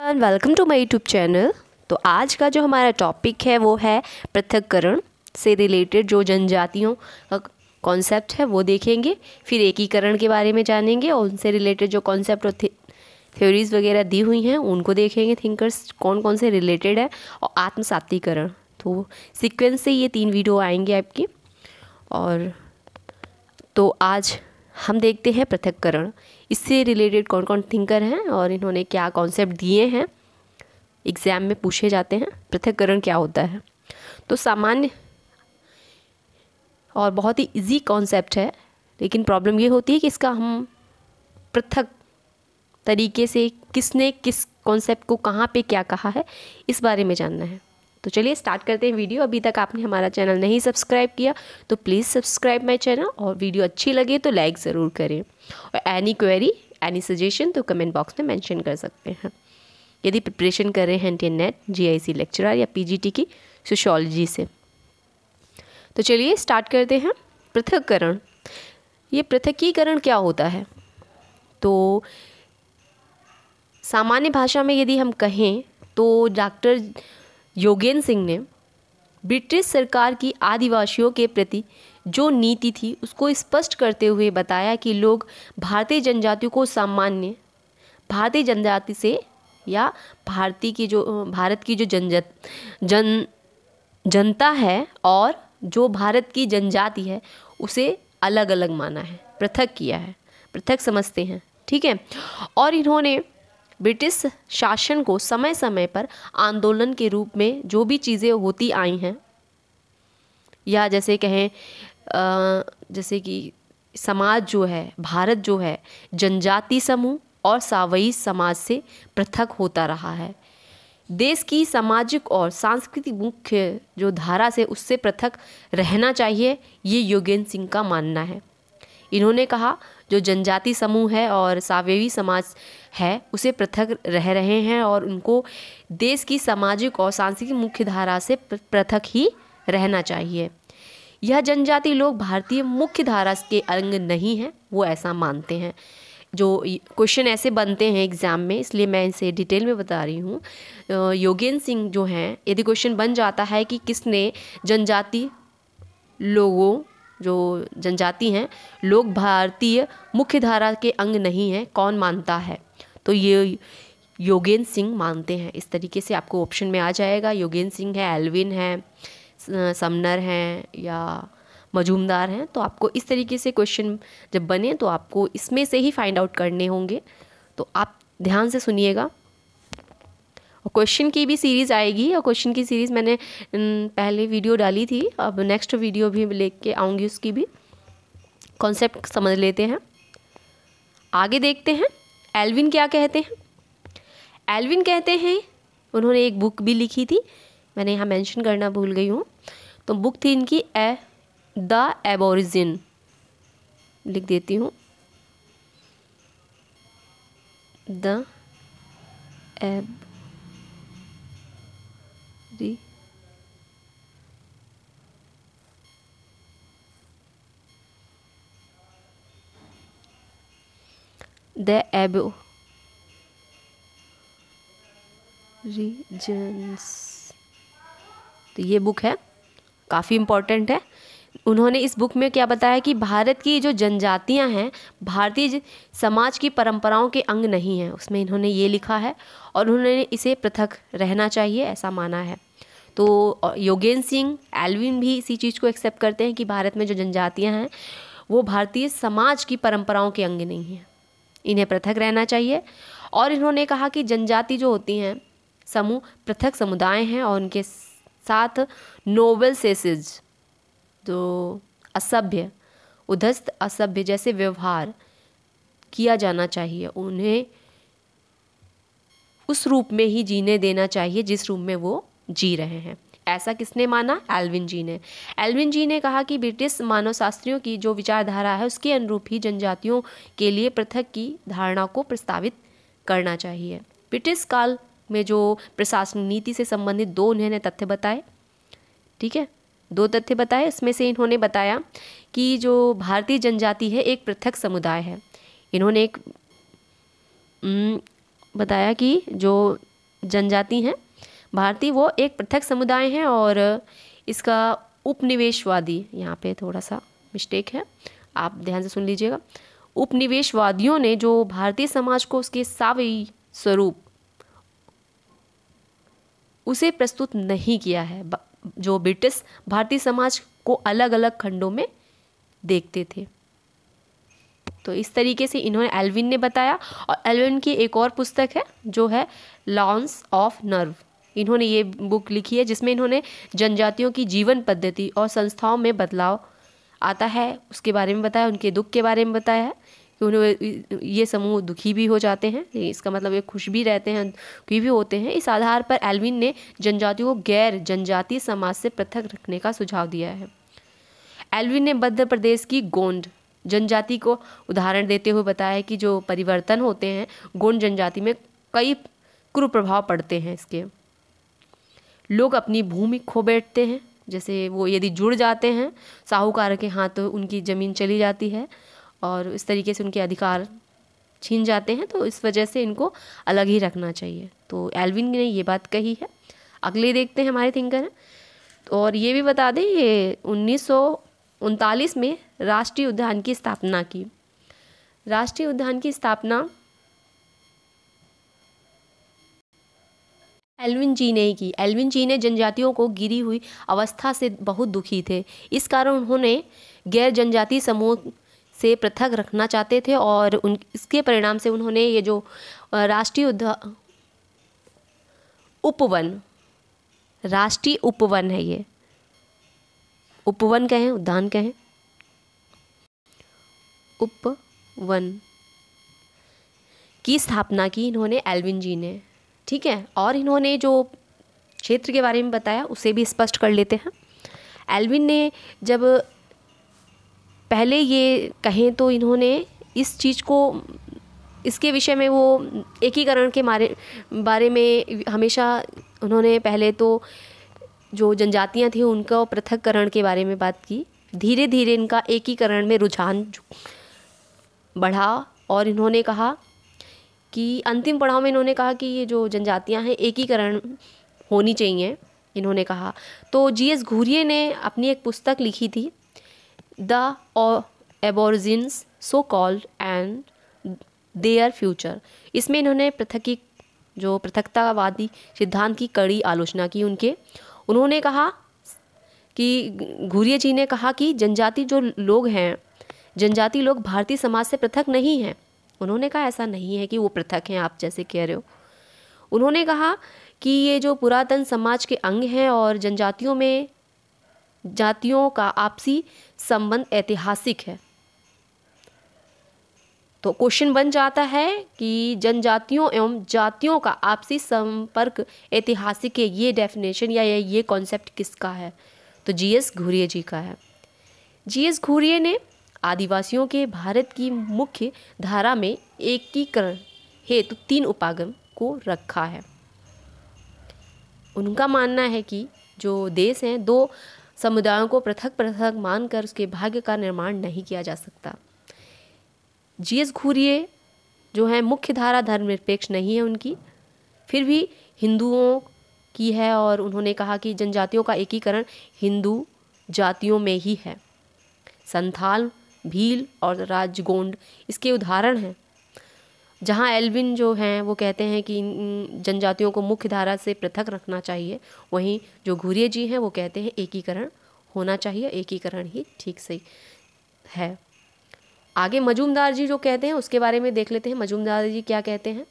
Welcome to my YouTube channel. तो आज का जो हमारा टॉपिक है वो है पृथक्करण से रिलेटेड जो जनजातियों का कॉन्सेप्ट है वो देखेंगे। फिर एकीकरण के बारे में जानेंगे और उनसे रिलेटेड जो कॉन्सेप्ट और थ्योरीज वगैरह दी हुई हैं उनको देखेंगे, थिंकर्स कौन कौन से रिलेटेड है, और आत्मसातीकरण। तो सीक्वेंस से ये 3 वीडियो आएंगे आपकी। और तो आज हम देखते हैं पृथक्करण, इससे रिलेटेड कौन कौन थिंकर हैं और इन्होंने क्या कॉन्सेप्ट दिए हैं, एग्ज़ाम में पूछे जाते हैं। पृथक्करण क्या होता है? तो सामान्य और बहुत ही इजी कॉन्सेप्ट है, लेकिन प्रॉब्लम ये होती है कि इसका हम पृथक तरीके से किसने किस कॉन्सेप्ट को कहाँ पे क्या कहा है इस बारे में जानना है। तो चलिए स्टार्ट करते हैं वीडियो। अभी तक आपने हमारा चैनल नहीं सब्सक्राइब किया तो प्लीज़ सब्सक्राइब माय चैनल, और वीडियो अच्छी लगे तो लाइक ज़रूर करें, और एनी क्वेरी एनी सजेशन तो कमेंट बॉक्स में मेंशन कर सकते हैं। यदि प्रिपरेशन कर रहे हैं NTA नेट, GIC लेक्चरर या PGT की सोशियोलॉजी से। तो चलिए स्टार्ट करते हैं। पृथक्करण, ये पृथकीकरण क्या होता है? तो सामान्य भाषा में यदि हम कहें तो डॉक्टर योगेन सिंह ने ब्रिटिश सरकार की आदिवासियों के प्रति जो नीति थी उसको स्पष्ट करते हुए बताया कि लोग भारतीय जनजातियों को सामान्य भारतीय जनजाति से या भारत की जो जनता है और जो भारत की जनजाति है उसे अलग अलग माना है, पृथक किया है, पृथक समझते हैं। ठीक है। और इन्होंने ब्रिटिश शासन को समय समय पर आंदोलन के रूप में जो भी चीज़ें होती आई हैं, या जैसे कहें जैसे कि समाज जो है, भारत जो है जनजाति समूह और सावयी समाज से पृथक होता रहा है। देश की सामाजिक और सांस्कृतिक मुख्य जो धारा से उससे पृथक रहना चाहिए, ये योगेन सिंह का मानना है। इन्होंने कहा जो जनजाति समूह है और सावयवी समाज है उसे पृथक रह रहे हैं और उनको देश की सामाजिक और सांस्कृतिक मुख्य धारा से पृथक ही रहना चाहिए। यह जनजाति लोग भारतीय मुख्य धारा के अंग नहीं हैं, वो ऐसा मानते हैं। जो क्वेश्चन ऐसे बनते हैं एग्ज़ाम में, इसलिए मैं इसे डिटेल में बता रही हूँ। योगेन सिंह जो हैं, यदि क्वेश्चन बन जाता है कि किसने जनजाति लोगों जो जनजाति हैं लोग भारतीय मुख्य धारा के अंग नहीं हैं, कौन मानता है? तो ये योगेन सिंह मानते हैं। इस तरीके से आपको ऑप्शन में आ जाएगा। योगेन सिंह है, एल्विन है, समनर हैं या मजूमदार हैं। तो आपको इस तरीके से क्वेश्चन जब बने तो आपको इसमें से ही फाइंड आउट करने होंगे। तो आप ध्यान से सुनिएगा। और क्वेश्चन की भी सीरीज़ आएगी, और क्वेश्चन की सीरीज़ मैंने पहले वीडियो डाली थी, अब नेक्स्ट वीडियो भी लेके आऊँगी, उसकी भी कॉन्सेप्ट समझ लेते हैं। आगे देखते हैं एल्विन क्या कहते हैं। एल्विन कहते हैं, उन्होंने एक बुक भी लिखी थी, मैंने यहाँ मेंशन करना भूल गई हूँ। तो बुक थी इनकी द एबोरिजिन, लिख देती हूँ, द एबोरिजिन्स। तो ये बुक है, काफ़ी इम्पोर्टेंट है। उन्होंने इस बुक में क्या बताया कि भारत की जो जनजातियां हैं भारतीय समाज की परंपराओं के अंग नहीं हैं, उसमें इन्होंने ये लिखा है और उन्होंने इसे पृथक रहना चाहिए ऐसा माना है। तो योगेन सिंह, एल्विन भी इसी चीज़ को एक्सेप्ट करते हैं कि भारत में जो जनजातियां हैं वो भारतीय समाज की परंपराओं के अंग नहीं हैं, इन्हें पृथक रहना चाहिए। और इन्होंने कहा कि जनजाति जो होती हैं समूह पृथक समुदाय हैं और उनके साथ नोबल सेसेज जो असभ्य, उद्धस्त, असभ्य जैसे व्यवहार किया जाना चाहिए, उन्हें उस रूप में ही जीने देना चाहिए जिस रूप में वो जी रहे हैं। ऐसा किसने माना? एल्विन जी ने। एल्विन जी ने कहा कि ब्रिटिश मानवशास्त्रियों की जो विचारधारा है उसके अनुरूप ही जनजातियों के लिए पृथक की धारणा को प्रस्तावित करना चाहिए। ब्रिटिश काल में जो प्रशासनिक नीति से संबंधित 2 उन्होंने तथ्य बताए। ठीक है, 2 तथ्य बताए। इसमें से इन्होंने बताया कि जो भारतीय जनजाति है एक पृथक समुदाय है। इन्होंने एक बताया कि जो जनजाति हैं भारतीय, वो एक पृथक समुदाय हैं और इसका उपनिवेशवादी, यहाँ पे थोड़ा सा मिस्टेक है, आप ध्यान से सुन लीजिएगा। उपनिवेशवादियों ने जो भारतीय समाज को उसके सावयी स्वरूप उसे प्रस्तुत नहीं किया है। जो ब्रिटिश भारतीय समाज को अलग अलग खंडों में देखते थे। तो इस तरीके से इन्होंने एल्विन ने बताया। और एल्विन की एक और पुस्तक है जो है लॉन्स ऑफ नर्व। इन्होंने ये बुक लिखी है जिसमें इन्होंने जनजातियों की जीवन पद्धति और संस्थाओं में बदलाव आता है उसके बारे में बताया, उनके दुख के बारे में बताया है कि उन्हें ये समूह दुखी भी हो जाते हैं, इसका मतलब ये खुश भी रहते हैं, दुखी भी होते हैं। इस आधार पर एल्विन ने जनजातियों को गैर जनजातीय समाज से पृथक रखने का सुझाव दिया है। एल्विन ने मध्य प्रदेश की गोंड जनजाति को उदाहरण देते हुए बताया कि जो परिवर्तन होते हैं गोंड जनजाति में कई कुप्रभाव पड़ते हैं। इसके लोग अपनी भूमि खो बैठते हैं, जैसे वो यदि जुड़ जाते हैं साहूकार के हाथ तो उनकी ज़मीन चली जाती है और इस तरीके से उनके अधिकार छीन जाते हैं। तो इस वजह से इनको अलग ही रखना चाहिए। तो एल्विन ने ये बात कही है। अगले देखते हैं हमारे थिंकर हैं। और ये भी बता दें ये 1939 में राष्ट्रीय उद्यान की स्थापना की। राष्ट्रीय उद्यान की स्थापना एल्विन जी ने ही की। एल्विन जी ने जनजातियों को गिरी हुई अवस्था से बहुत दुखी थे, इस कारण उन्होंने गैर जनजातीय समूह से पृथक रखना चाहते थे और इसके परिणाम से उन्होंने ये जो राष्ट्रीय उपवन, राष्ट्रीय उपवन है, ये उपवन कहें उद्यान कहें, उपवन की स्थापना की इन्होंने एल्विन जी ने। ठीक है, और इन्होंने जो क्षेत्र के बारे में बताया उसे भी स्पष्ट कर लेते हैं। एल्विन ने जब पहले ये कहें तो इन्होंने इस चीज़ को, इसके विषय में वो एकीकरण के बारे में हमेशा उन्होंने पहले तो जो जनजातियां थी उनका पृथक्करण के बारे में बात की। धीरे धीरे इनका एकीकरण में रुझान बढ़ा और इन्होंने कहा कि अंतिम पड़ाव में इन्होंने कहा कि ये जो जनजातियां हैं एकीकरण होनी चाहिए इन्होंने कहा। तो जीएस घुरिये ने अपनी एक पुस्तक लिखी थी the Aborigines so called and their future. इसमें इन्होंने पृथकतावादी सिद्धांत की कड़ी आलोचना की उनके। उन्होंने कहा कि घुरिये जी ने कहा कि जनजाति जो लोग हैं, जनजाति लोग भारतीय समाज से पृथक नहीं हैं। उन्होंने कहा ऐसा नहीं है कि वो पृथक हैं आप जैसे कह रहे हो। उन्होंने कहा कि ये जो पुरातन समाज के अंग हैं और जनजातियों में जातियों का आपसी संबंध ऐतिहासिक है। तो क्वेश्चन बन जाता है कि जनजातियों एवं जातियों का आपसी संपर्क ऐतिहासिक है, ये डेफिनेशन या ये कॉन्सेप्ट किसका है? तो जीएस घुरिये जी का है। जीएस घुरिये ने आदिवासियों के भारत की मुख्य धारा में एकीकरण हेतु 3 उपागम को रखा है। उनका मानना है कि जो देश हैं 2 समुदायों को पृथक पृथक मानकर उसके भाग्य का निर्माण नहीं किया जा सकता। जीएस घुरिये जो है मुख्य धारा धर्मनिरपेक्ष नहीं है उनकी, फिर भी हिंदुओं की है और उन्होंने कहा कि जनजातियों का एकीकरण हिंदू जातियों में ही है। संथाल, भील और राजगोंड इसके उदाहरण हैं। जहाँ एल्विन जो हैं वो कहते हैं कि जनजातियों को मुख्य धारा से पृथक रखना चाहिए, वहीं जो घुरिये जी हैं वो कहते हैं एकीकरण होना चाहिए, एकीकरण ही ठीक सही है। आगे मजूमदार जी जो कहते हैं उसके बारे में देख लेते हैं। मजूमदार जी क्या कहते हैं?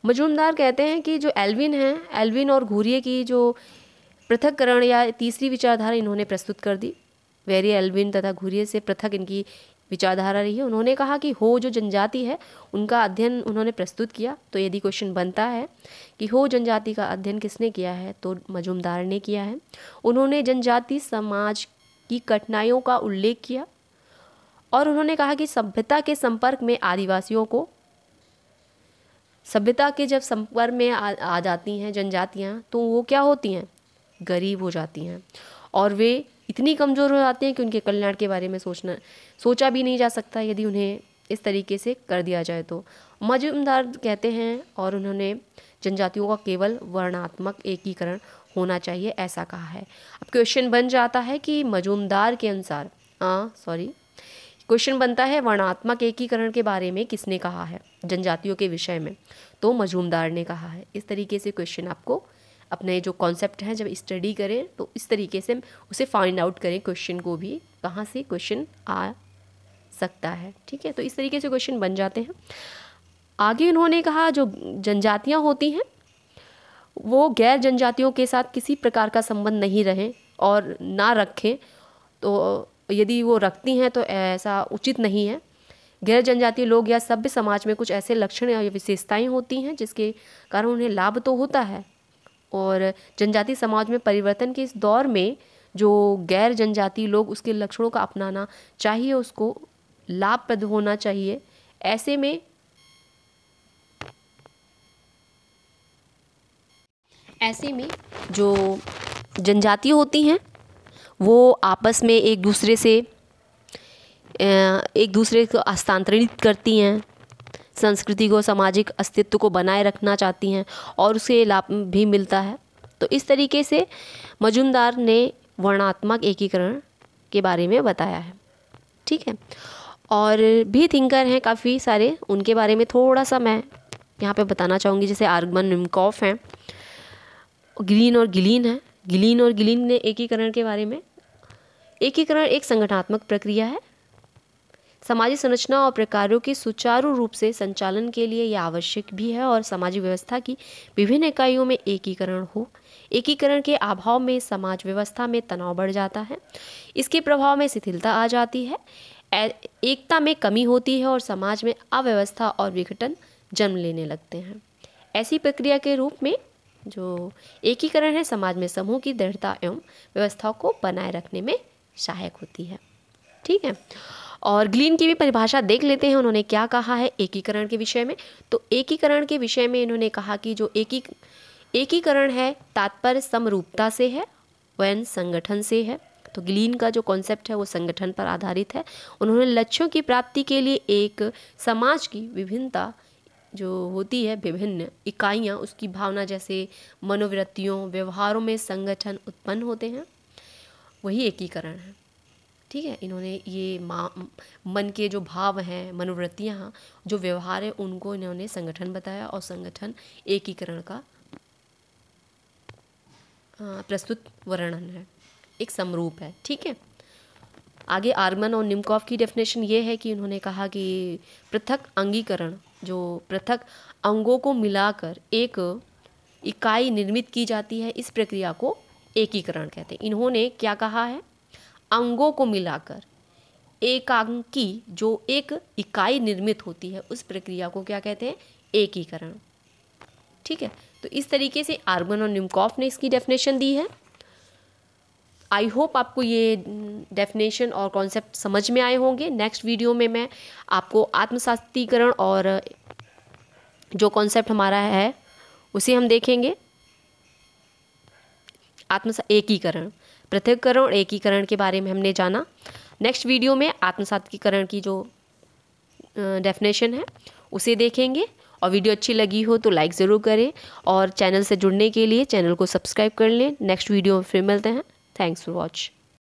मजूमदार कहते हैं कि जो एल्विन हैं, एल्विन और घुरिये की जो पृथक्करण या तीसरी विचारधारा इन्होंने प्रस्तुत कर दी। वेरी एल्विन तथा घुरिये से पृथक इनकी विचारधारा रही है। उन्होंने कहा कि हो जो जनजाति है उनका अध्ययन उन्होंने प्रस्तुत किया। तो यदि क्वेश्चन बनता है कि हो जनजाति का अध्ययन किसने किया है, तो मजूमदार ने किया है। उन्होंने जनजाति समाज की कठिनाइयों का उल्लेख किया और उन्होंने कहा कि सभ्यता के संपर्क में आदिवासियों को, सभ्यता के जब संपर्क में आ जाती हैं जनजातियाँ तो वो क्या होती हैं? गरीब हो जाती हैं और वे इतनी कमज़ोर हो जाती हैं कि उनके कल्याण के बारे में सोचा भी नहीं जा सकता यदि उन्हें इस तरीके से कर दिया जाए तो। मजूमदार कहते हैं और उन्होंने जनजातियों का केवल वर्णात्मक एकीकरण होना चाहिए ऐसा कहा है। अब क्वेश्चन बन जाता है कि मजूमदार के अनुसार क्वेश्चन बनता है वर्णात्मक एकीकरण के बारे में किसने कहा है जनजातियों के विषय में, तो मजूमदार ने कहा है। इस तरीके से क्वेश्चन आपको अपने जो कॉन्सेप्ट हैं जब स्टडी करें तो इस तरीके से उसे फाइंड आउट करें, क्वेश्चन को भी कहाँ से क्वेश्चन आ सकता है। ठीक है, तो इस तरीके से क्वेश्चन बन जाते हैं। आगे उन्होंने कहा जो जनजातियाँ होती हैं वो गैर जनजातियों के साथ किसी प्रकार का संबंध नहीं रहे और ना रखें, तो यदि वो रखती हैं तो ऐसा उचित नहीं है। गैर जनजातीय लोग या सभ्य समाज में कुछ ऐसे लक्षण या विशेषताएं होती हैं जिसके कारण उन्हें लाभ तो होता है, और जनजातीय समाज में परिवर्तन के इस दौर में जो गैर जनजातीय लोग उसके लक्षणों का अपनाना चाहिए, उसको लाभप्रद होना चाहिए। ऐसे में जो जनजातीय होती हैं वो आपस में एक दूसरे को हस्तांतरित करती हैं, संस्कृति को, सामाजिक अस्तित्व को बनाए रखना चाहती हैं और उसे लाभ भी मिलता है। तो इस तरीके से मजूमदार ने वर्णात्मक एकीकरण के बारे में बताया है। ठीक है, और भी थिंकर हैं काफ़ी सारे, उनके बारे में थोड़ा सा मैं यहाँ पे बताना चाहूँगी। जैसे आर्गमन निम्कॉफ हैं, ग्रीन और गिलीन है। गिलीन और गिलीन ने एकीकरण के बारे में, एकीकरण एक संगठनात्मक प्रक्रिया है, सामाजिक संरचना और प्रकारों के सुचारू रूप से संचालन के लिए यह आवश्यक भी है और सामाजिक व्यवस्था की विभिन्न इकाइयों में एकीकरण हो। एकीकरण के अभाव में समाज व्यवस्था में तनाव बढ़ जाता है, इसके प्रभाव में शिथिलता आ जाती है, एकता में कमी होती है और समाज में अव्यवस्था और विघटन जन्म लेने लगते हैं। ऐसी प्रक्रिया के रूप में जो एकीकरण है समाज में समूह की दृढ़ता एवं व्यवस्था को बनाए रखने में सहायक होती है। ठीक है, और ग्लीन की भी परिभाषा देख लेते हैं, उन्होंने क्या कहा है एकीकरण के विषय में। तो एकीकरण के विषय में इन्होंने कहा कि जो एकीकरण है तात्पर्य समरूपता से है वह संगठन से है। तो ग्लीन का जो कॉन्सेप्ट है वो संगठन पर आधारित है। उन्होंने लक्ष्यों की प्राप्ति के लिए एक समाज की विभिन्नता जो होती है, विभिन्न इकाइयाँ, उसकी भावना जैसे मनोवृत्तियों व्यवहारों में संगठन उत्पन्न होते हैं, वही एकीकरण है। ठीक है, इन्होंने ये मन के जो भाव हैं, मनोवृत्तियाँ, जो व्यवहार है, उनको इन्होंने संगठन बताया और संगठन एकीकरण का प्रस्तुत वर्णन है, एक समरूप है। ठीक है, आगे आर्गमन और निम्कॉफ की डेफिनेशन ये है कि उन्होंने कहा कि पृथक अंगीकरण, जो पृथक अंगों को मिलाकर एक इकाई निर्मित की जाती है, इस प्रक्रिया को एकीकरण कहते हैं। इन्होंने क्या कहा है, अंगों को मिलाकर एकांकी जो एक इकाई निर्मित होती है उस प्रक्रिया को क्या कहते हैं, एकीकरण। ठीक है, तो इस तरीके से आर्गमन और निम्कॉफ ने इसकी डेफिनेशन दी है। आई होप आपको ये डेफिनेशन और कॉन्सेप्ट समझ में आए होंगे। नेक्स्ट वीडियो में मैं आपको आत्मसातीकरण और जो कॉन्सेप्ट हमारा है उसे हम देखेंगे। एकीकरण, पृथक्करण और एकीकरण के बारे में हमने जाना। नेक्स्ट वीडियो में आत्मसातीकरण की जो डेफिनेशन है उसे देखेंगे। और वीडियो अच्छी लगी हो तो लाइक ज़रूर करें और चैनल से जुड़ने के लिए चैनल को सब्सक्राइब कर लें। नेक्स्ट वीडियो में फिर मिलते हैं। Thanks for watch.